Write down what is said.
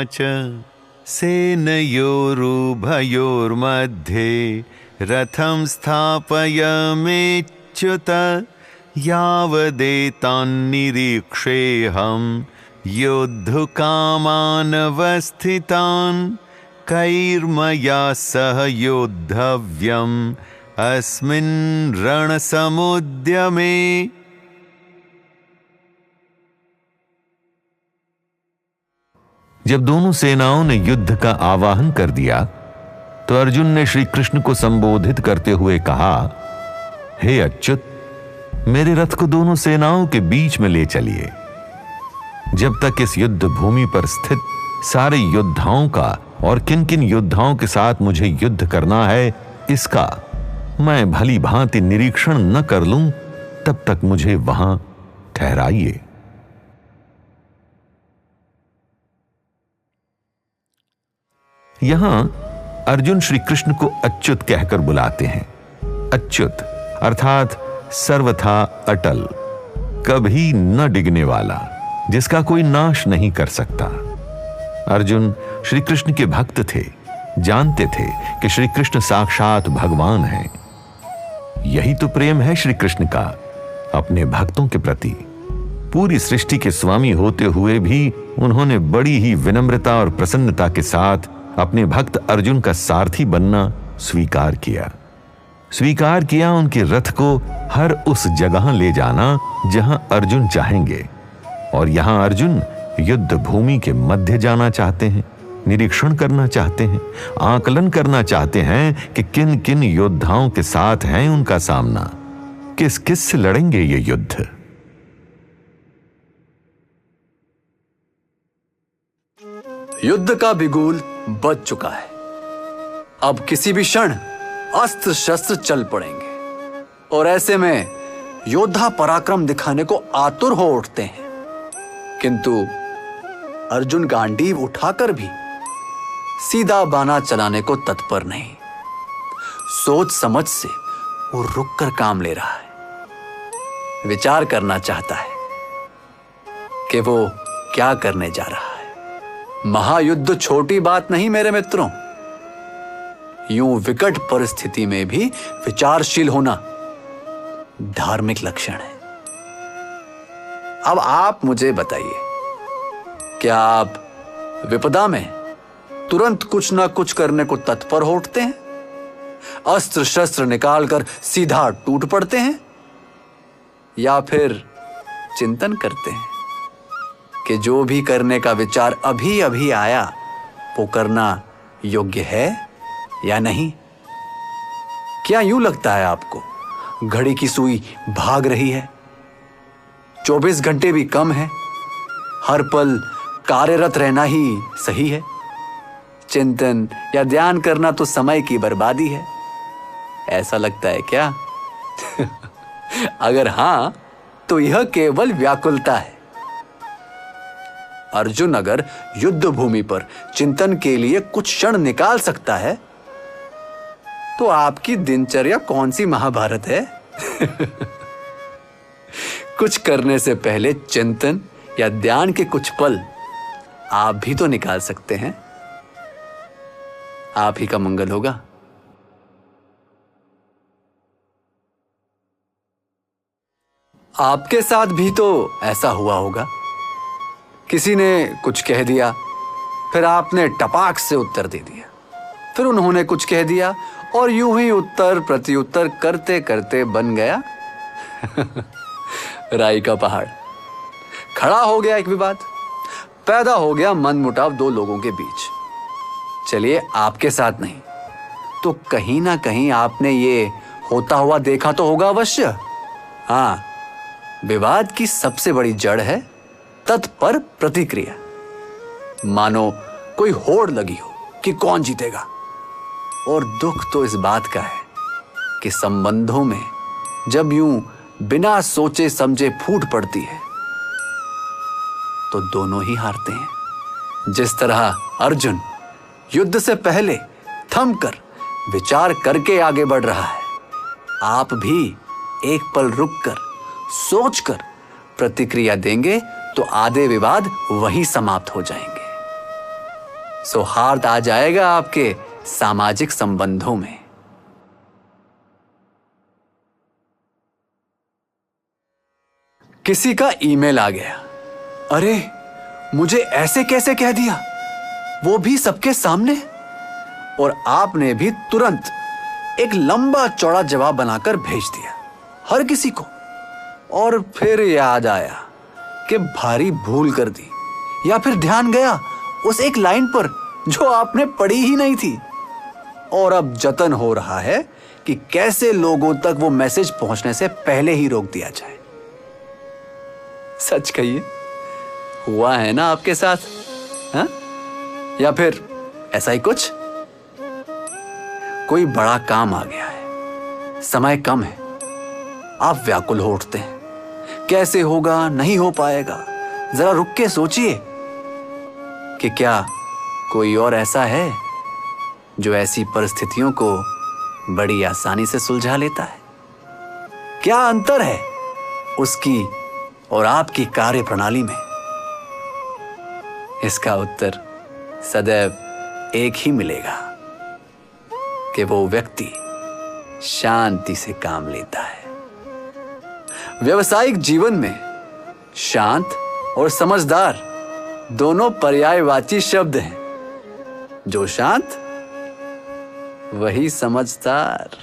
च सेनयोरुभयोर्मध्ये रथं स्थापयाम्यच्युत यावदेतान्निरीक्षेऽहं योद्धुकामानवस्थितान् कैर्मया सह योद्धव्यम् अस्मिन् रणसमुद्यमे। जब दोनों सेनाओं ने युद्ध का आवाहन कर दिया तो अर्जुन ने श्री कृष्ण को संबोधित करते हुए कहा, हे अच्युत, मेरे रथ को दोनों सेनाओं के बीच में ले चलिए। जब तक इस युद्ध भूमि पर स्थित सारे योद्धाओं का और किन किन योद्धाओं के साथ मुझे युद्ध करना है इसका मैं भली भांति निरीक्षण न कर लूं, तब तक मुझे वहां ठहराइए। यहां अर्जुन श्री कृष्ण को अच्युत कहकर बुलाते हैं। अच्युत अर्थात सर्वथा अटल, कभी न डिगने वाला, जिसका कोई नाश नहीं कर सकता। अर्जुन श्री कृष्ण के भक्त थे, जानते थे कि श्री कृष्ण साक्षात भगवान हैं। यही तो प्रेम है श्री कृष्ण का अपने भक्तों के प्रति। पूरी सृष्टि के स्वामी होते हुए भी उन्होंने बड़ी ही विनम्रता और प्रसन्नता के साथ अपने भक्त अर्जुन का सारथी बनना स्वीकार किया उनके रथ को हर उस जगह ले जाना जहां अर्जुन चाहेंगे। और यहां अर्जुन युद्ध भूमि के मध्य जाना चाहते हैं, निरीक्षण करना चाहते हैं, आकलन करना चाहते हैं कि किन किन योद्धाओं के साथ है उनका सामना, किस किस से लड़ेंगे ये युद्ध। युद्ध का बिगुल बज चुका है। अब किसी भी क्षण अस्त्र शस्त्र चल पड़ेंगे और ऐसे में योद्धा पराक्रम दिखाने को आतुर हो उठते हैं। किंतु अर्जुन गांडीव उठाकर भी सीधा बाना चलाने को तत्पर नहीं। सोच समझ से वो रुककर काम ले रहा है, विचार करना चाहता है कि वो क्या करने जा रहा है। महायुद्ध छोटी बात नहीं मेरे मित्रों। यूं विकट परिस्थिति में भी विचारशील होना धार्मिक लक्षण है। अब आप मुझे बताइए, क्या आप विपदा में तुरंत कुछ ना कुछ करने को तत्पर हो उठते हैं, अस्त्र शस्त्र निकालकर सीधा टूट पड़ते हैं, या फिर चिंतन करते हैं कि जो भी करने का विचार अभी अभी आया वो करना योग्य है या नहीं? क्या यूं लगता है आपको घड़ी की सुई भाग रही है, 24 घंटे भी कम है, हर पल कार्यरत रहना ही सही है, चिंतन या ध्यान करना तो समय की बर्बादी है, ऐसा लगता है क्या? अगर हां तो यह केवल व्याकुलता है। अर्जुन अगर युद्ध भूमि पर चिंतन के लिए कुछ क्षण निकाल सकता है तो आपकी दिनचर्या कौन सी महाभारत है? कुछ करने से पहले चिंतन या ध्यान के कुछ पल आप भी तो निकाल सकते हैं। आप ही का मंगल होगा। आपके साथ भी तो ऐसा हुआ होगा। किसी ने कुछ कह दिया, फिर आपने टपाक से उत्तर दे दिया, फिर उन्होंने कुछ कह दिया और यूं ही उत्तर प्रत्युत्तर करते करते बन गया राई का पहाड़। खड़ा हो गया एक विवाद, पैदा हो गया मनमुटाव दो लोगों के बीच। चलिए आपके साथ नहीं तो कहीं ना कहीं आपने ये होता हुआ देखा तो होगा अवश्य। हाँ, विवाद की सबसे बड़ी जड़ है तत्पर प्रतिक्रिया। मानो कोई होड़ लगी हो कि कौन जीतेगा। और दुख तो इस बात का है कि संबंधों में जब यूं बिना सोचे समझे फूट पड़ती है तो दोनों ही हारते हैं। जिस तरह अर्जुन युद्ध से पहले थमकर विचार करके आगे बढ़ रहा है, आप भी एक पल रुककर सोचकर प्रतिक्रिया देंगे तो आधे विवाद वहीं समाप्त हो जाएंगे। सौहार्द आ जाएगा आपके सामाजिक संबंधों में। किसी का ईमेल आ गया, अरे मुझे ऐसे कैसे कह दिया, वो भी सबके सामने। और आपने भी तुरंत एक लंबा चौड़ा जवाब बनाकर भेज दिया हर किसी को। और फिर याद आया कि भारी भूल कर दी, या फिर ध्यान गया उस एक लाइन पर जो आपने पढ़ी ही नहीं थी। और अब जतन हो रहा है कि कैसे लोगों तक वो मैसेज पहुंचने से पहले ही रोक दिया जाए। सच कहिए, हुआ है ना आपके साथ? हा? या फिर ऐसा ही कुछ? कोई बड़ा काम आ गया है, समय कम है, आप व्याकुल हो उठते हैं, कैसे होगा, नहीं हो पाएगा। जरा रुक के सोचिए कि क्या कोई और ऐसा है जो ऐसी परिस्थितियों को बड़ी आसानी से सुलझा लेता है? क्या अंतर है उसकी और आपकी कार्य प्रणाली में? इसका उत्तर सदैव एक ही मिलेगा कि वो व्यक्ति शांति से काम लेता है। व्यावसायिक जीवन में शांत और समझदार दोनों पर्यायवाची शब्द हैं। जो शांत वही समझदार।